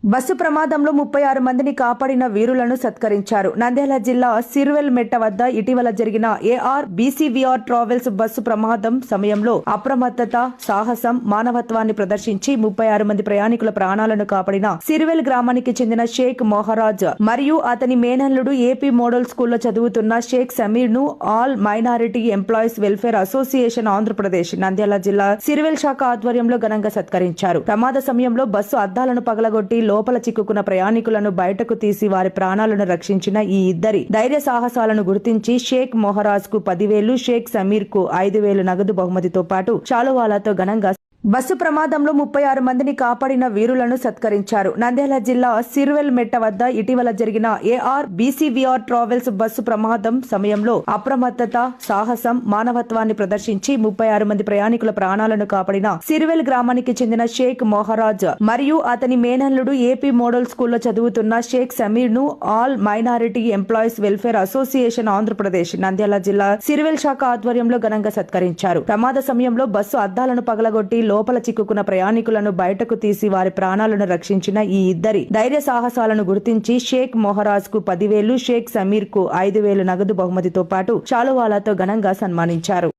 Bus ప్రమాదంలో 36 మందిని కాపాడిన వీరులను సత్కరించారు. నంద్యాల జిల్లా సిర్వెల్ మెట్ట వద్ద ఇటీవల జరిగిన ఏఆర్ బీసీవీఆర్ ట్రావెల్స్ బస్సు ప్రమాదం సమయంలో అప్రమత్తత, సాహసం, మానవత్వాన్ని ప్రదర్శించి 36 మంది ప్రయాణికుల ప్రాణాలను కాపాడిన సిర్వెల్ గ్రామానికి చెందిన షేక్ మొహరాజ్ మరియు అతని మేనల్లుడు ఏపీ మోడల్ స్కూల్లో చదువుతున్న షేక్ సమీర్ ను all minority employees welfare association Andhra Pradesh Nandyal జిల్లా సిర్వెల్ శాఖ ఆధ్వర్యంలో ఘనంగా సత్కరించారు. ప్రమాద సమయంలో బస్సు అద్దాలను పగలగొట్టి లోపల చిక్కుకున్న ప్రయాణికులను బయటకు తీసి వారి ప్రాణాలను రక్షించిన ఈ ఇద్దరి ధైర్య సాహసాలను గుర్తించి షేక్ మొహరాజ్ కు 10,000, షేక్ సమీర్ కు 5,000 నగదు బహుమతితో పాటు శాలువాలతో ఘనంగా బస్సు ప్రమాదంలో 36 మందిని కాపాడిన వీరులను సత్కరించారు. నంద్యాల జిల్లా సిర్వెల్ మెట్ట వద్ద ఇటీవల జరిగిన ఏఆర్ బీసీవీఆర్ ట్రావెల్స్ బస్సు ప్రమాదం సమయంలో అప్రమత్తత, సాహసం, మానవత్వాన్ని ప్రదర్శించి 36 మంది ప్రయాణికుల ప్రాణాలను కాపాడిన సిర్వెల్ గ్రామానికి చెందిన షేక్ మొహరాజ్ మరియు అతని మేనల్లుడు ఏపీ మోడల్ స్కూల్లో చదువుతున్న షేక్ సమీర్ ను all minority employees welfare association Andhra Pradesh Nandyal జిల్లా సిర్వెల్ శాఖ ఆధ్వర్యంలో ఘనంగా సత్కరించారు. ప్రమాద సమయంలో బస్సు అద్దాలను పగలగొట్టి లోపల చిక్కుకున్న ప్రయాణికులను బయటకు తీసి వారి ప్రాణాలను రక్షించిన ఈ ఇద్దరి ధైర్య సాహసాలను గుర్తించి షేక్ మొహరాజ్ కు 10,000, షేక్ సమీర్ కు 5,000 నగదు బహుమతితో పాటు శాలువాలతో ఘనంగా సన్మానించారు.